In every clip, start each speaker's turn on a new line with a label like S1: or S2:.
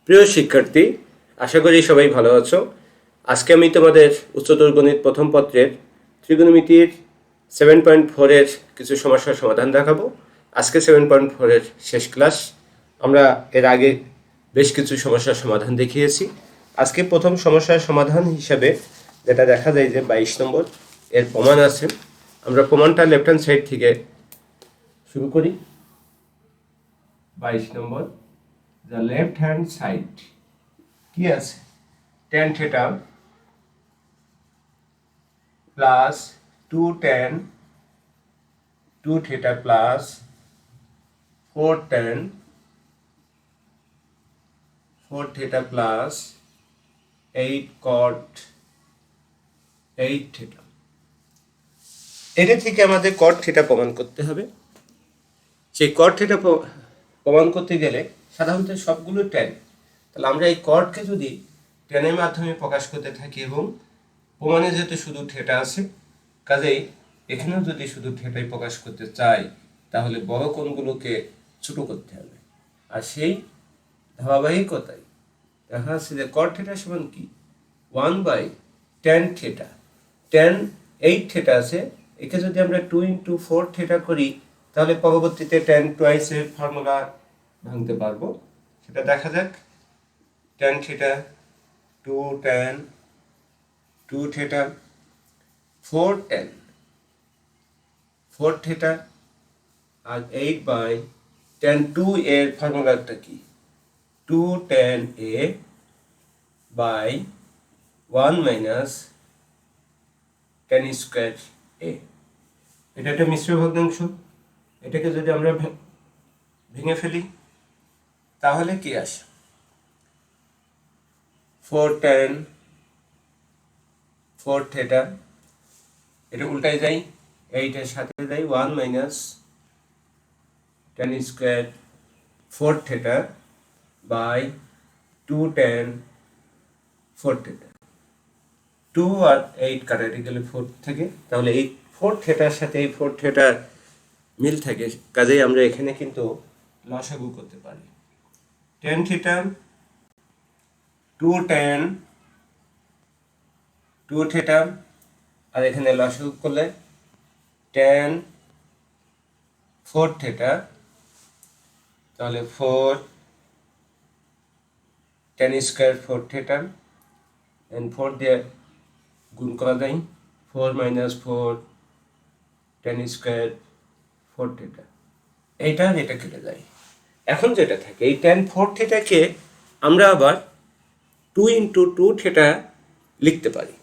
S1: প্রিয় শিক্ষার্থী, আশা করি সবাই ভালো আছো। আজকে আমি তোমাদের উচ্চতর গণিত প্রথম পত্রের ত্রিকোণমিতির 7.4-এর কিছু সমস্যার সমাধান দেখাবো। আজকে 7.4-এর শেষ ক্লাস। আমরা এর আগে বেশ কিছু সমস্যার সমাধান দেখিয়েছি। আজকে প্রথম সমস্যার সমাধান হিসাবে যেটা দেখা যায় যে 22 নম্বর এর প্রমাণ আছে। আমরা প্রমাণটা লেফট হ্যান্ড সাইড থেকে শুরু করি। 22 নম্বর, the left hand side কি আছে, tan theta plus 2 tan 2 theta plus 4 tan 4 theta plus 8 cot 8 theta। এটা থেকে আমাদের cot theta প্রমাণ করতে হবে। সেই cot theta প্রমাণ করতে গেলে সাধারণত সবগুলো tan, তাহলে আমরা এই কটকে যদি টেনের মাধ্যমে প্রকাশ করতে থাকি এবং প্রমাণে যেহেতু শুধু থিটা আছে, কাজেই এখানেও যদি শুধু থিটাই প্রকাশ করতে চাই তাহলে বড় কোণগুলোকে ছোট করতে হবে। আর সেই ধারাবাহিকতায় দেখা যাচ্ছে যে কট থিটা সমান কি 1/tan থিটা। tan 8 থিটা আছে, একে যদি আমরা 2 × 4 থিটা করি তাহলে পরবর্তীতে tan twice এর ফর্মুলা ভাঙতে পারবো। সেটা দেখা যাক। tan theta 2 tan 2 theta 4 tan 4 theta আর 8/tan 2 এর ফর্মুলাটা কি 2 tan a by 1 minus tan square a। এটা একটা মিশ্র ভগ্নাংশ। এটাকে যদি আমরা ভেঙে ফেলি তাহলে কি আসে 4 tan 4 theta, এটা উল্টায় যায়, 8 এর সাথে যায় 1 minus tan square 4 theta by 2 tan 4 theta। 2 আর 8 কাটাতে গেলে 4 থাকে, তাহলে এই 4 থিটার সাথে এই 4 থিটার মিল থাকে, কাজেই আমরা এখানে কিন্তু লসাগু করতে পারি। tan theta 2 tan 2 theta আর এখানে লসাগু করলে tan 4 theta, তাহলে 4 tan square 4 theta and 4 দিয়ে গুণ করা যায় 4 minus 4 tan square 4 theta। এইটা যেটা কেটে যায়, এখন যেটা থাকে এই tan 4 theta কে আমরা আবার 2 × 2 theta লিখতে পারি।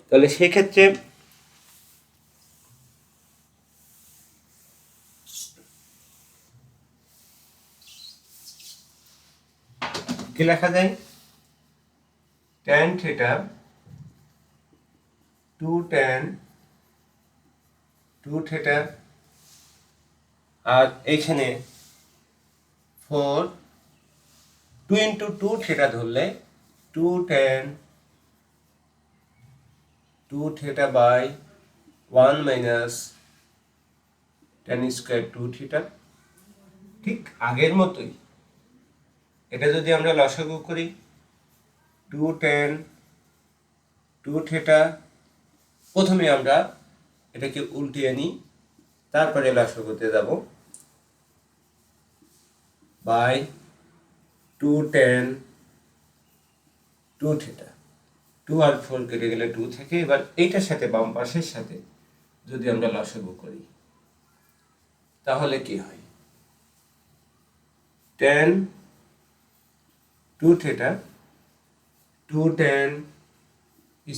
S1: তাহলে সেই ক্ষেত্রে কি লেখা যায় tan theta 2 tan 2 theta আর এইখানে 4 2 × 2 theta ধরলে 2 tan 2 theta by 1 minus tan square 2 theta। ঠিক আগের মতোই এটা যদি আমরা লসাগু করি 2 tan 2 theta, প্রথমে আমরা এটাকে উল্টিয়ে নিই, তারপরে লসাগুতে যাব by 2 tan 2 theta। 2 আর 4 কেটে গেলে 2 থেকে, এবার এইটার সাথে বাম পাশের সাথে যদি আমরা লসাগু করি তাহলে কি হয় tan 2 theta 2 tan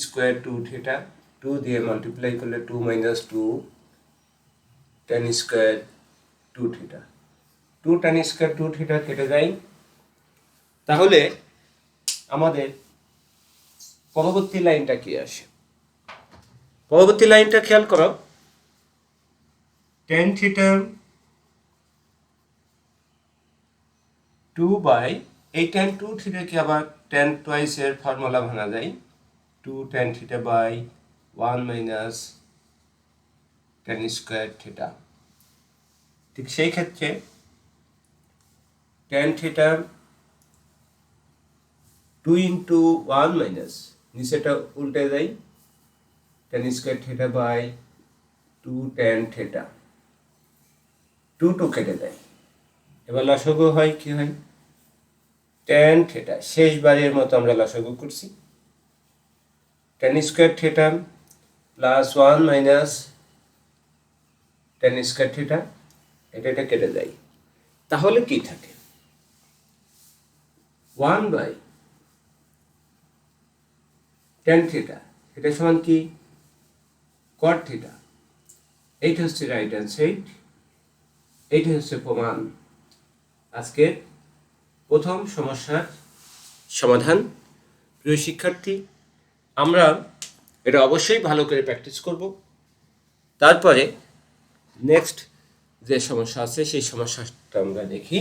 S1: square 2 theta, 2 দিয়ে মাল্টিপ্লাই করলে 2 minus 2 tan square 2 theta। 2 tan square 2 theta কেটে যায়। তাহলে আমাদের পরবর্তী লাইনটা কি আসে, পরবর্তী লাইনটা খেয়াল করো tan theta 2 by এই tan 2 theta কে আবার tan twice এর ফর্মুলা ভাঙা যায় 2 tan theta by 1 minus tan square theta। ঠিক সেই ক্ষেত্রে tan theta 2 ইন্টু 1 মাইনাস নিচেটা উল্টে যায় tan square theta by 2 tan theta 2 কেটে দেয়। এবার লসাগু হয় কি হয় tan থিটা, শেষবারের মতো আমরা লসাগু করছি tan square theta plus 1 minus tan square theta, এটা কেটে যায়। তাহলে কি থাকে 1 বাই tan থিটা, এটা সমান কি cot থিটা। এইটা হচ্ছে রাইট হ্যান্ড সাইড, এইটা হচ্ছে প্রমাণ। আজকের প্রথম সমস্যার সমাধান। প্রিয় শিক্ষার্থী, আমরা এটা অবশ্যই ভালো করে প্র্যাকটিস করব, তারপরে নেক্সট যে সমস্যা আছে সেই সমস্যাটা আমরা দেখি।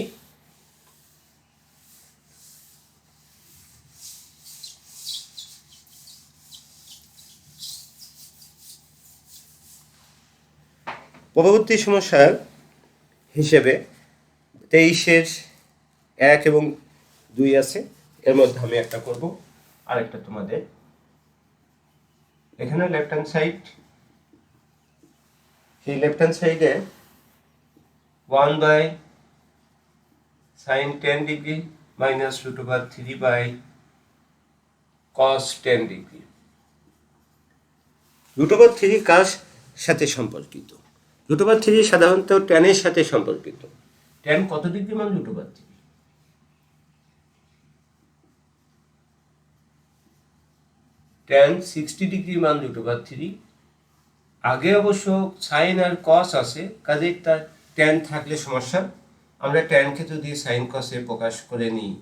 S1: পরবর্তী সমস্যার হিসেবে 23-এর 1 এবং 2 আছে, এর মধ্যে আমি একটা করব, আরেকটা তোমাদের। এখানে লেফট হ্যান্ড সাইড, সেই লেফট হ্যান্ড সাইডে 1 by sin 10 degree minus √3 by cos 10 degree. √3 কার সাথে সম্পর্কিত? √3 সাধারণত tan এর সাথে সম্পর্কিত। tan কত ডিগ্রি মান √3? tan 60 ডিগ্রি মান √3। আগে অবশ্য সাইন আর কস আছে, কাজেই তার tan থাকলে সমস্যা। আমরা tan কে যদি সাইন কসে প্রকাশ করে নিই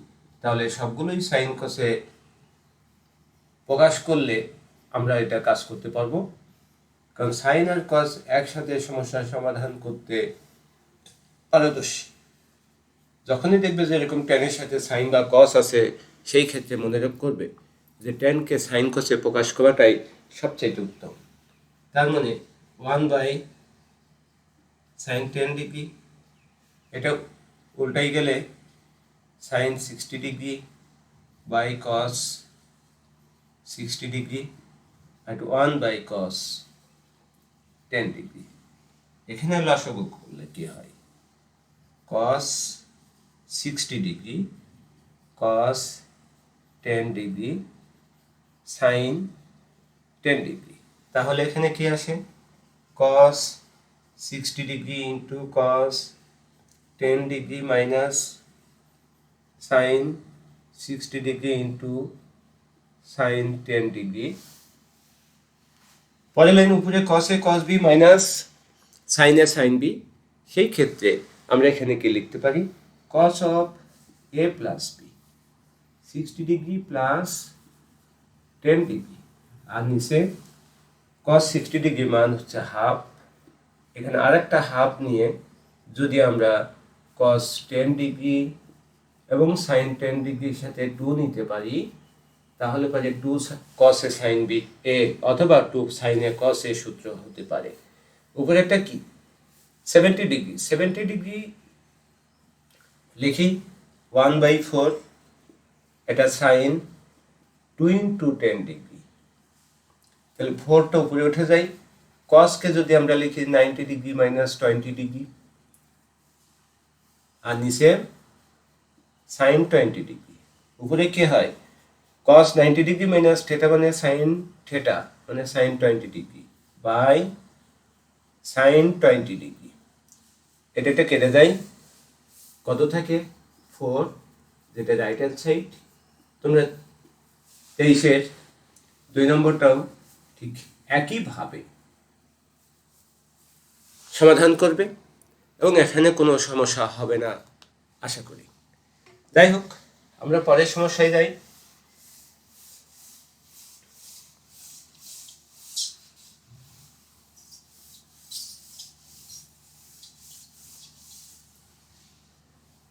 S1: তাহলে সবগুলোই সাইন কসে প্রকাশ করলে আমরা এটা কাজ করতে পারবো, কারণ সাইন আর কস একসাথে সমস্যার সমাধান করতে পারদর্শী। যখনই দেখবে যে এরকম ট্যানের সাথে সাইন বা কস আছে, সেই ক্ষেত্রে মনে করবে যে ট্যানকে সাইন কসে প্রকাশ করাটাই সবচেয়ে উত্তম। তার মানে 1 বাই সাইন 10 ডিগ্রি, এটা উল্টাই গেলে sine 60 degree by cos 60 degree আর 1 বাই কস 10 ডিগ্রি। এখানে লসাগু করলে কি হয় cos 60 degree cos 10 degree sin 10 degree. তাহলে এখানে কি আসে cos 60 degree into cos 10 degree minus sin 60 degree into sin 10 degree. পরের লাইন উপরে cos a cos b মাইনাস sin a sin b। সেই ক্ষেত্রে আমরা এখানে কি লিখতে পারি cos of a plus b 60 degree plus 10 degree, আর নিচে cos 60 ডিগ্রি মান হচ্ছে হাফ। এখানে আরেকটা হাফ নিয়ে যদি আমরা cos 10 ডিগ্রি এবং sin 10 ডিগ্রির সাথে 2 নিতে পারি, তাহলে পারে 2 cos a sin b a অথবা 2 sin a cos a সূত্র হতে পারে। উপরে একটা কি 70 ডিগ্রি, 70 ডিগ্রি লিখি 1/4, এটা sin 2 ইন্টু 10 ডিগ্রি, তাহলে 4টা উপরে উঠে যায়। cosকে যদি আমরা লিখি 90 ডিগ্রি মাইনাস 20 ডিগ্রি, আর নিচে sin 20 ডিগ্রি। উপরে কি হয় cos 90 ডিগ্রি মাইনাস থিটা মানে sin থিটা মানে sin 20 degree by sin 20 degree. এটা কেটে যায়, কত থাকে 4, যেটা রাইট হ্যান্ড সাইড। তোমরা 23-এর 2 নম্বরটাও ঠিক একইভাবে সমাধান করবে এবং এখানে কোনো সমস্যা হবে না আশা করি। যাই হোক, আমরা পরের সমস্যায় যাই।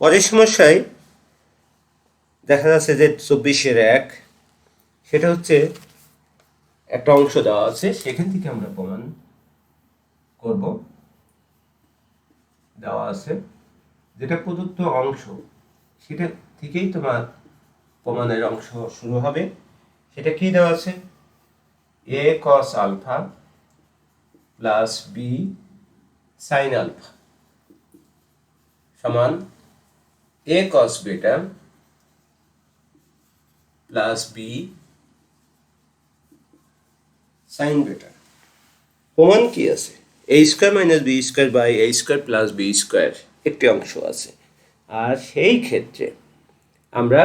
S1: পরের সমস্যায় দেখা যাচ্ছে যে 24-এর 1, সেটা হচ্ছে একটা অংশ দেওয়া আছে, সেখান থেকে আমরা প্রমাণ করব। দেওয়া আছে যেটা প্রদত্ত অংশ, সেটা থেকেই তোমার প্রমাণের অংশ শুরু হবে। সেটা কি দেওয়া আছে? a cos alpha plus b sin alpha সমান a cos beta plus b sin beta. প্রমাণ কি আছে? a square minus b square by a square plus b square একটি অংশ আছে। আর সেই ক্ষেত্রে আমরা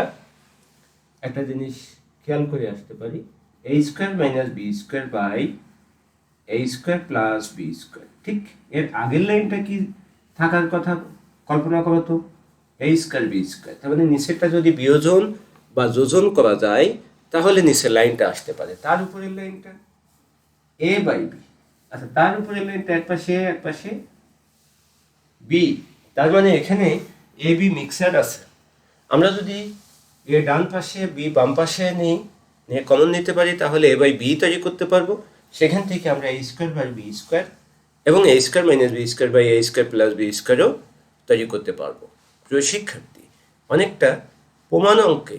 S1: একটা জিনিস খেয়াল করে আসতে পারি, a square minus b square by a square plus b square. ঠিক এর আগের লাইনটা কি থাকার কথা কল্পনা করো তো, a স্কয়ার b স্কয়ার। তার মানে নিচেরটা যদি বিয়োজন বা যোজন করা যায় তাহলে নিচের লাইনটা আসতে পারে। তার উপরের লাইনটা a বাই b, আচ্ছা তার উপরের লাইনটা এক পাশে b, তার মানে এখানে a b মিক্সার আছে। আমরা যদি a ডান পাশে b বাম পাশে নিয়ে কমন নিতে পারি তাহলে a বাই b তৈরি করতে পারবো। সেখান থেকে আমরা a স্কয়ার বাই b স্কয়ার এবং a square minus b square by a square plus b স্কয়ারও তৈরি করতে পারবো। প্রিয় শিক্ষার্থী, অনেকটা প্রমাণ অঙ্কে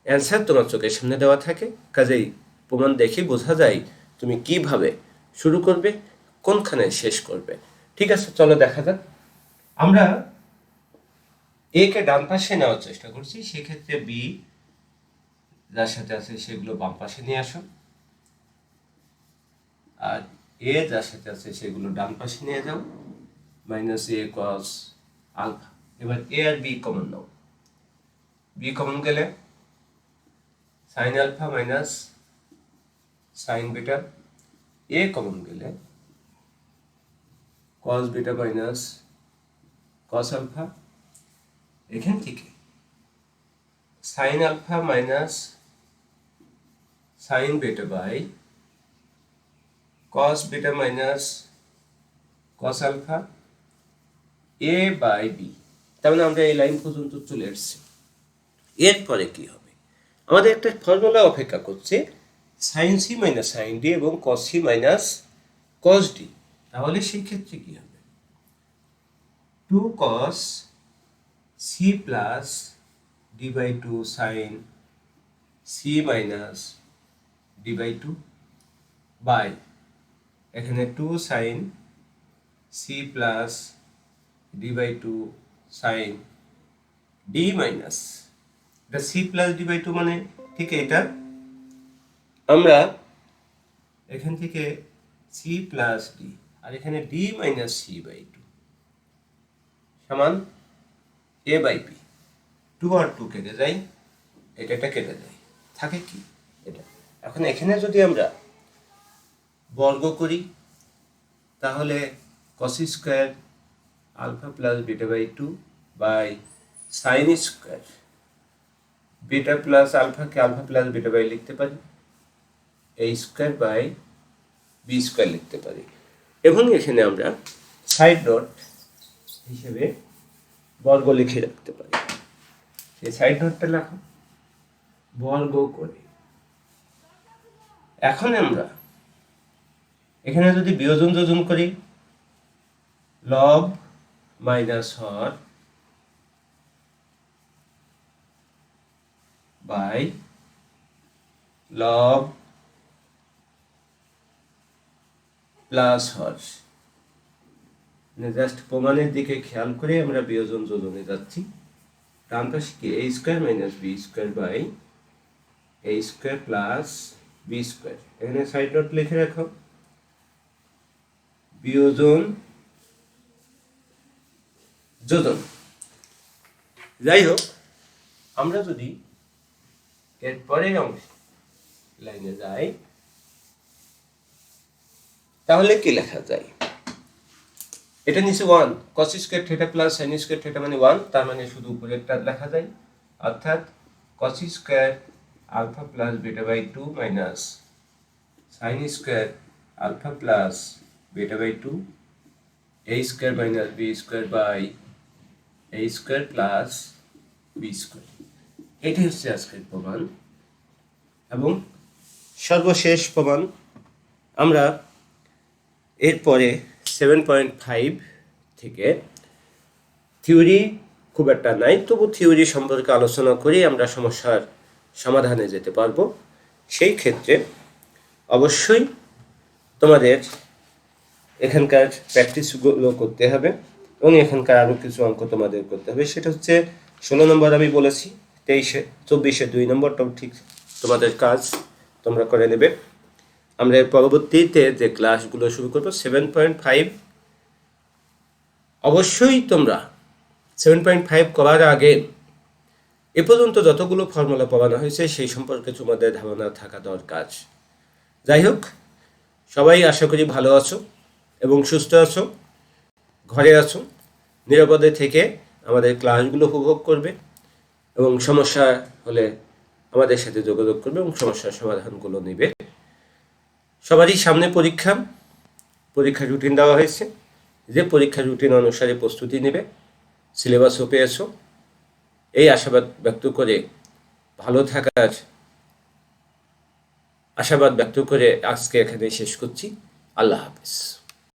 S1: অ্যান্সার তোমার চোখের সামনে দেওয়া থাকে, কাজেই প্রমাণ দেখে বোঝা যায় তুমি কিভাবে শুরু করবে, কোনখানে শেষ করবে। ঠিক আছে, চলো দেখা যাক। আমরা এ কে ডান পাশে নেওয়ার চেষ্টা করছি, সেক্ষেত্রে বি যার সাথে আছে সেগুলো বাম পাশে নিয়ে আসো, আর এ যার সাথে আছে সেগুলো ডান পাশে নিয়ে যাও, মাইনাস এ কস আলফা। এবার এ আর বি কমন নাও, বি কমন গেলে sine alpha minus sine beta, A common গেলে cos beta minus cos alpha. এখান থেকে sine alpha minus sine beta by cos beta minus cos alpha A by B. তার মানে আমরা এই লাইন পর্যন্ত চলে এসেছি। এরপরে কি হবে? আমাদের একটা ফর্মুলা অপেক্ষা করছে, sine C minus sine D এবং cos C minus cos D. তাহলে সেই ক্ষেত্রে কি হবে? 2 cos c plus D by 2 sine C minus D by 2 by এখানে 2 sine C plus D by 2 sine D minus, এটা সি প্লাস ডি বাই 2 মানে ঠিক এটা আমরা এখান থেকে সি প্লাস ডি আর এখানে ডি মাইনাস সি বাই 2 সমান এ বাই বি। 2 আর 2 কেটে যায়, এটা কেটে যায়, থাকে কি এটা। এখন এখানে যদি আমরা বর্গ করি তাহলে cos square alpha plus beta by 2 by sine square beta plus আলফাকে আলফা প্লাস বিটা বাই লিখতে পারি, A square by B square লিখতে পারি। এবং এখানে আমরা সাইড নোট হিসেবে বর্গ লিখে রাখতে পারি। সেই সাইড নোটটা লেখো, বর্গ করে। এখন আমরা এখানে যদি বিয়োজন যোজন করি, লব মাইনাস হর বাই লব প্লাস হর, জাস্ট প্রমাণের দিকে খেয়াল করে আমরা বিয়োজন যোজনে যাচ্ছি। ডান পাশে কি A square minus B square by A square plus B square. এখানে সাইড নোট লিখে রাখো, বিয়োজন যোজন। যাই হোক, আমরা যদি এর পরের অংশ লাইনে যাই তাহলে কি লেখা যায়? এটা নিচে 1 cos square theta plus sin square theta মানে 1, তার মানে শুধু উপরেরটা লেখা যায়, অর্থাৎ cos square alpha plus beta by 2 minus sin square alpha plus beta by 2 a square minus b square by a square plus b square. এটি হচ্ছে আজকের প্রমাণ এবং সর্বশেষ প্রমাণ। আমরা এরপরে 7.5 থেকে থিওরি খুব একটা নাই, তবু থিওরি সম্পর্কে আলোচনা করি আমরা সমস্যার সমাধানে যেতে পারবো। সেই ক্ষেত্রে অবশ্যই তোমাদের এখানকার প্র্যাকটিসগুলো করতে হবে এবং এখানকার আরও কিছু অঙ্ক তোমাদের করতে হবে। সেটা হচ্ছে 16 নম্বর আমি বলেছি, 24-এ 2 নম্বরটাও ঠিক তোমাদের কাজ তোমরা করে নেবে। আমরা এর পরবর্তীতে যে ক্লাসগুলো শুরু করবো 7.5। অবশ্যই তোমরা 7.5 করার আগে এ পর্যন্ত যতগুলো ফর্মুলা পড়ানো হয়েছে সেই সম্পর্কে তোমাদের ধারণা থাকা দরকার। যাই হোক, সবাই আশা করি ভালো আছো এবং সুস্থ আছো, ঘরে আছো, নিরাপদে থেকে আমাদের ক্লাসগুলো উপভোগ করবে এবং সমস্যা হলে আমাদের সাথে যোগাযোগ করবে এবং সমস্যার সমাধানগুলো নেবে। সবারই সামনে পরীক্ষার রুটিন দেওয়া হয়েছে, যে পরীক্ষার রুটিন অনুসারে প্রস্তুতি নেবে, সিলেবাসও পেয়েছো। এই আশাবাদ ব্যক্ত করে ভালো থাকার আশাবাদ ব্যক্ত করে আজকে এখানে শেষ করছি। আল্লাহ হাফেজ।